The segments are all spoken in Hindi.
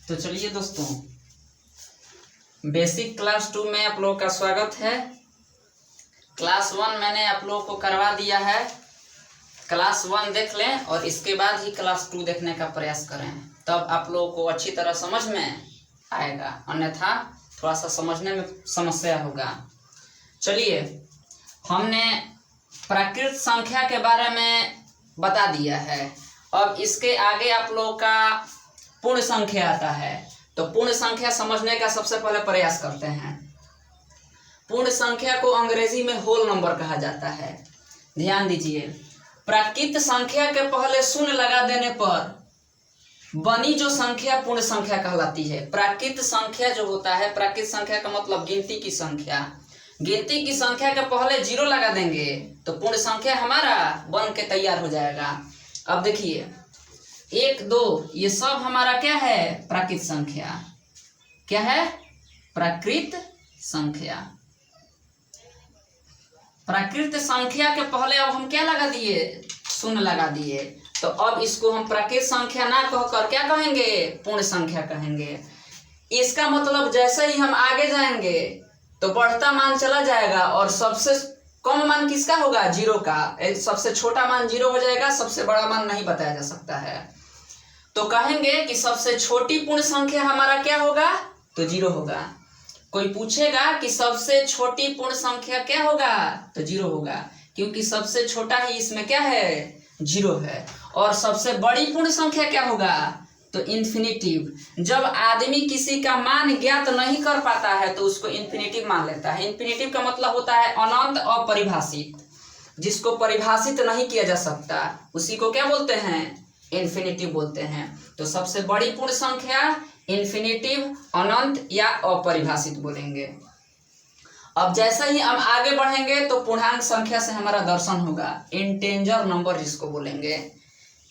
तो चलिए दोस्तों, बेसिक क्लास 2 में आप लोगों का स्वागत है। क्लास 1 मैंने आप लोगों को करवा दिया है। क्लास 1 देख लें और इसके बाद ही क्लास 2 देखने का प्रयास करें, तब आप लोगों को अच्छी तरह समझ में आएगा, अन्यथा थोड़ा सा समझने में समस्या होगा। चलिए, हमने प्राकृत संख्या के बारे में बता दिया है। अब इसके आगे आप लोगों का पूर्ण संख्या आता है, तो पूर्ण संख्या समझने का सबसे पहले प्रयास करते हैं। पूर्ण संख्या को अंग्रेजी में होल नंबर कहा जाता है। ध्यान दीजिए, प्राकृत संख्या के पहले शून्य लगा देने पर बनी जो संख्या पूर्ण संख्या कहलाती है। प्राकृत संख्या जो होता है, प्राकृत संख्या का मतलब गिनती की संख्या। गिनती की संख्या के पहले 0 लगा देंगे तो पूर्ण संख्या हमारा बन के तैयार हो जाएगा। अब देखिए, 1, 2 ये सब हमारा क्या है? प्राकृत संख्या। क्या है? प्राकृत संख्या। प्राकृत संख्या के पहले अब हम क्या लगा दिए? शून्य लगा दिए। तो अब इसको हम प्राकृत संख्या ना कहकर क्या कहेंगे? पूर्ण संख्या कहेंगे। इसका मतलब जैसे ही हम आगे जाएंगे तो बढ़ता मान चला जाएगा और सबसे कम मान किसका होगा? 0 का। सबसे छोटा मान 0 हो जाएगा, सबसे बड़ा मान नहीं बताया जा सकता है। तो कहेंगे कि सबसे छोटी पूर्ण संख्या हमारा क्या होगा? तो 0 होगा। कोई पूछेगा कि सबसे छोटी पूर्ण संख्या क्या होगा? तो 0 होगा, क्योंकि सबसे छोटा ही इसमें क्या है? 0 है। और सबसे बड़ी पूर्ण संख्या क्या होगा? तो इन्फिनिटिव। जब आदमी किसी का मान ज्ञात नहीं कर पाता है तो उसको इन्फिनिटिव मान लेता है। इन्फिनिटिव का मतलब होता है अनंत, अपरिभाषित। जिसको परिभाषित नहीं किया जा सकता उसी को क्या बोलते हैं? इन्फिनिटिव बोलते हैं। तो सबसे बड़ी पूर्ण संख्या इन्फिनिटिव, अनंत या अपरिभाषित बोलेंगे। अब जैसे ही हम आगे बढ़ेंगे तो पूर्णांक संख्या से हमारा दर्शन होगा। इंटेजर नंबर जिसको बोलेंगे।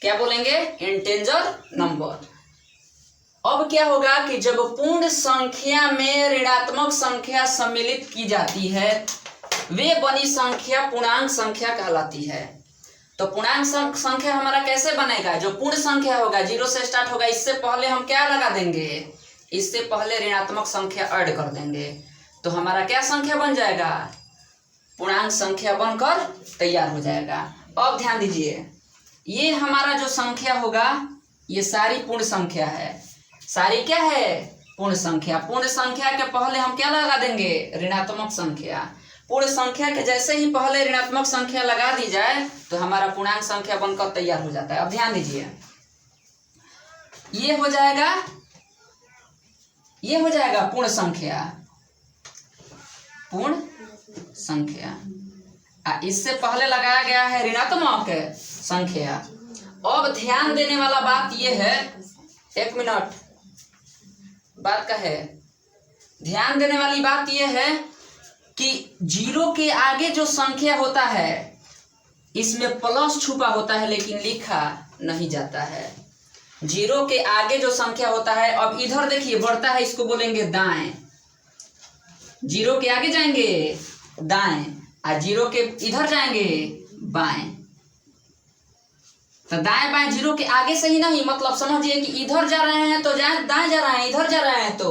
क्या बोलेंगे? Integer number. अब क्या होगा कि जब पूर्ण संख्या में ऋणात्मक संख्या सम्मिलित की जाती है, वे बनी संख्या पूर्णांक संख्या कहलाती है। तो पूर्णांक संख्या हमारा कैसे बनेगा? जो पूर्ण संख्या होगा 0 से स्टार्ट होगा, इससे पहले हम क्या लगा देंगे? इससे पहले ऋणात्मक संख्या ऐड कर देंगे, तो हमारा क्या संख्या बन जाएगा? पूर्णांक संख्या बनकर तैयार हो जाएगा। अब ध्यान दीजिए, ये हमारा जो संख्या होगा ये सारी पूर्ण संख्या है। सारी क्या है? पूर्ण संख्या। पूर्ण संख्या के पहले हम क्या लगा देंगे? ऋणात्मक संख्या। पूर्ण संख्या के जैसे ही पहले ऋणात्मक संख्या लगा दी जाए तो हमारा पूर्णांक संख्या बनकर तैयार हो जाता है। अब ध्यान दीजिए, ये हो जाएगा पूर्ण संख्या। पूर्ण संख्या। इससे पहले लगाया गया है ऋणात्मक संख्या। अब ध्यान देने वाला बात यह है, 1 मिनट बात का है। ध्यान देने वाली बात यह है कि 0 के आगे जो संख्या होता है इसमें प्लस छुपा होता है, लेकिन लिखा नहीं जाता है। 0 के आगे जो संख्या होता है, अब इधर देखिए बढ़ता है, इसको बोलेंगे दाएं। 0 के आगे जाएंगे दाएं, और 0 के इधर जाएंगे बाएं। तो दाएं बाएं 0 के आगे से ही नहीं, मतलब समझिए कि इधर जा रहे हैं तो दाएं जा रहे हैं, इधर जा रहे हैं तो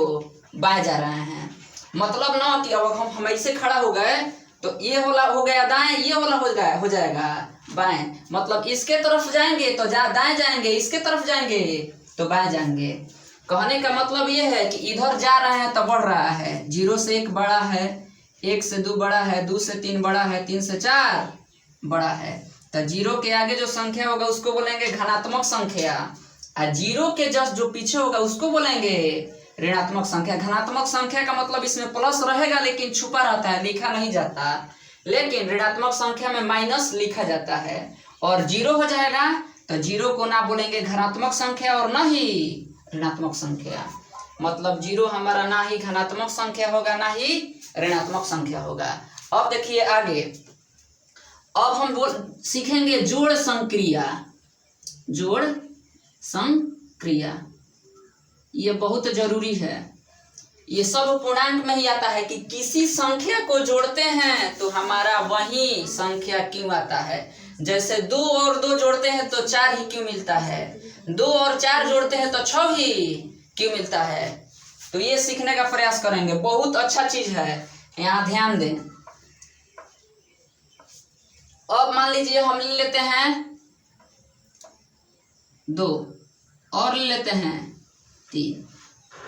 बाएं जा रहे हैं। मतलब ना कि अब हम ऐसे खड़ा हो गए तो ये वाला हो गया दाएं, ये वाला हो जाएगा बाएं। मतलब इसके तरफ जाएंगे तो दाएं जाएंगे, इसके तरफ जाएंगे तो बाएं जाएंगे। कहने का मतलब ये है कि इधर जा रहे हैं तो बढ़ रहा है। 0 से 1 बड़ा है, 1 से 2 बड़ा है, 2 से 3 बड़ा है, 3 से 4 बड़ा है। तो 0 के आगे जो संख्या होगा उसको बोलेंगे धनात्मक संख्या, और 0 के जस्ट जो पीछे होगा उसको बोलेंगे ऋणात्मक संख्या। धनात्मक संख्या का मतलब इसमें प्लस रहेगा लेकिन छुपा रहता है, लिखा नहीं जाता। लेकिन ऋणात्मक संख्या में माइनस लिखा जाता है। और 0 हो जाएगा तो 0 को ना बोलेंगे धनात्मक संख्या और ना ही ऋणात्मक संख्या। मतलब 0 हमारा ना ही धनात्मक संख्या होगा ना ही ऋणात्मक संख्या होगा। अब देखिए आगे, अब हम सीखेंगे जोड़ संक्रिया। जोड़ संक्रिया ये बहुत जरूरी है। ये सब पूर्णांक में ही आता है कि किसी संख्या को जोड़ते हैं तो हमारा वही संख्या क्यों आता है। जैसे 2 और 2 जोड़ते हैं तो 4 ही क्यों मिलता है, 2 और 4 जोड़ते हैं तो 6 ही क्यू मिलता है। तो ये सीखने का प्रयास करेंगे, बहुत अच्छा चीज है, यहाँ ध्यान दें। अब मान लीजिए हम ले लेते हैं 2 और ले लेते हैं 3,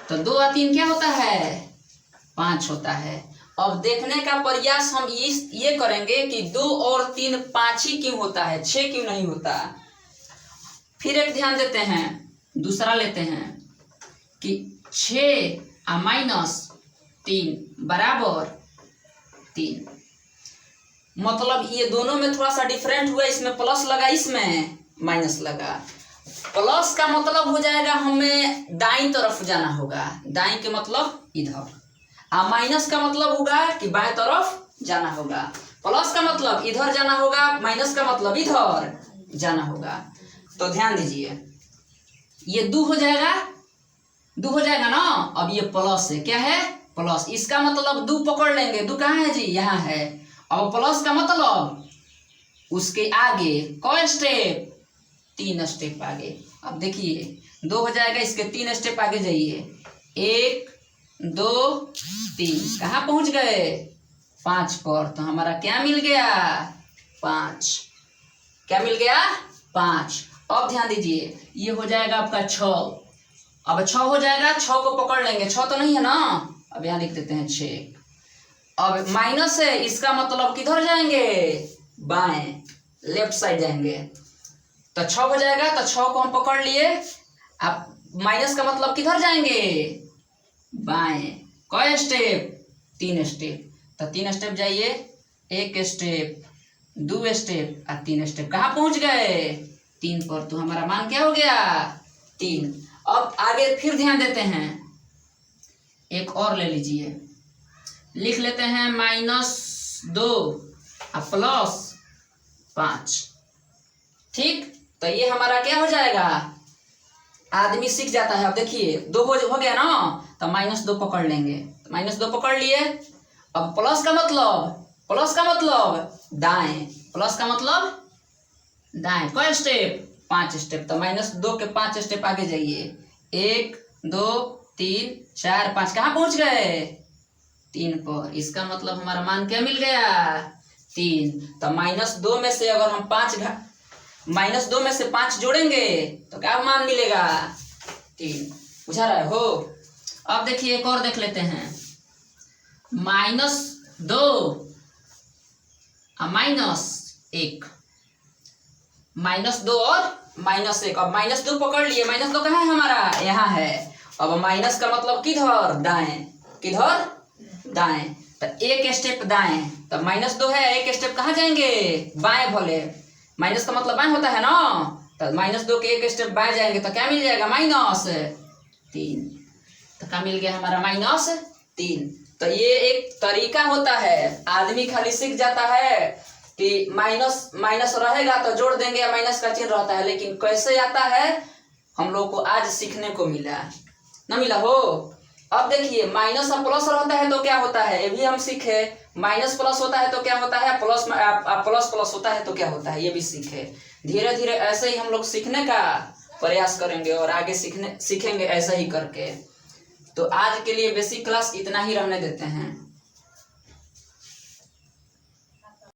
तो 2 और 3 क्या होता है? 5 होता है। अब देखने का प्रयास हम ये करेंगे कि 2 और 3 5 ही क्यों होता है, 6 क्यों नहीं होता। फिर एक ध्यान देते हैं, दूसरा लेते हैं कि 6 -3 बराबर 3। मतलब ये दोनों में थोड़ा सा डिफरेंट हुआ, इसमें प्लस लगा, इसमें माइनस लगा। प्लस का मतलब हो जाएगा हमें दाईं तरफ जाना होगा, दाईं के मतलब इधर, और माइनस का मतलब होगा कि बाएं तरफ जाना होगा। प्लस का मतलब इधर जाना होगा, माइनस का मतलब इधर जाना होगा। तो ध्यान दीजिए, ये 2 हो जाएगा, 2 हो जाएगा ना। अब ये प्लस है, क्या है? प्लस। इसका मतलब 2 पकड़ लेंगे, 2 कहाँ है जी? यहाँ है। अब प्लस का मतलब उसके आगे कौन स्टेप? 3 स्टेप आगे। अब देखिए 2 हो जाएगा, इसके 3 स्टेप आगे जाइए, 1 2 3, कहाँ पहुंच गए? 5 पर। तो हमारा क्या मिल गया? 5। क्या मिल गया? 5। अब ध्यान दीजिए, ये हो जाएगा आपका 6। अब 6 हो जाएगा, 6 को पकड़ लेंगे, 6 तो नहीं है ना, अब यहाँ लिख देते हैं 6। अब माइनस है, इसका मतलब किधर जाएंगे? बाएं, लेफ्ट साइड जाएंगे। तो 6 हो जाएगा, तो 6 को हम पकड़ लिए। अब माइनस का मतलब किधर जाएंगे? बाएं। कई स्टेप? 3 स्टेप। तो 3 स्टेप जाइए, 1 स्टेप, 2 स्टेप और 3 स्टेप, कहाँ पहुंच गए? 3 पर। तो हमारा मान क्या हो गया? 3। अब आगे फिर ध्यान देते हैं, एक और ले लीजिए, लिख लेते हैं -2 और +5। ठीक, तो ये हमारा क्या हो जाएगा? आदमी सीख जाता है। अब देखिए 2 हो गया ना, तो -2 पकड़ लेंगे, -2 पकड़ लिए। अब प्लस का मतलब दाएं, प्लस का मतलब दाएं। कई स्टेप? 5 स्टेप। तो -2 के 5 स्टेप आगे जाइए, 1 2 3 4 5, कहाँ पहुंच गए? 3 पर। इसका मतलब हमारा मान क्या मिल गया? 3। तो -2 में से अगर हम -2 में से 5 जोड़ेंगे तो क्या मान मिलेगा? 3। बुझा रहे हो? अब देखिए एक और देख लेते हैं, -2 और -1, -2 और -1। अब -2 पकड़ लिए, -2 कहाँ है हमारा? यहाँ है। अब माइनस का मतलब किधर? दाएं। किधर? दाएं। तो 1 स्टेप दाएं, तो -2 है, 1 स्टेप कहाँ जाएंगे? बाएं भले। माइनस का मतलब बाएं होता है ना, तो -2 के 1 स्टेप बाएं जाएंगे तो क्या मिल जाएगा? -3। तो क्या मिल गया हमारा? -3। तो ये एक तरीका होता है, आदमी खाली सीख जाता है कि माइनस रहेगा तो जोड़ देंगे, या माइनस का चिन्ह रहता है, लेकिन कैसे आता है हम लोग को आज सीखने को मिला, ना मिला हो। अब देखिए माइनस और प्लस रहता है तो क्या होता है, ये भी हम सीखे। माइनस प्लस होता है तो क्या होता है, प्लस प्लस होता है तो क्या होता है, ये भी सीखे। धीरे धीरे ऐसे ही हम लोग सीखने का प्रयास करेंगे और आगे सीखेंगे ऐसा ही करके। तो आज के लिए बेसिक क्लास इतना ही रहने देते हैं।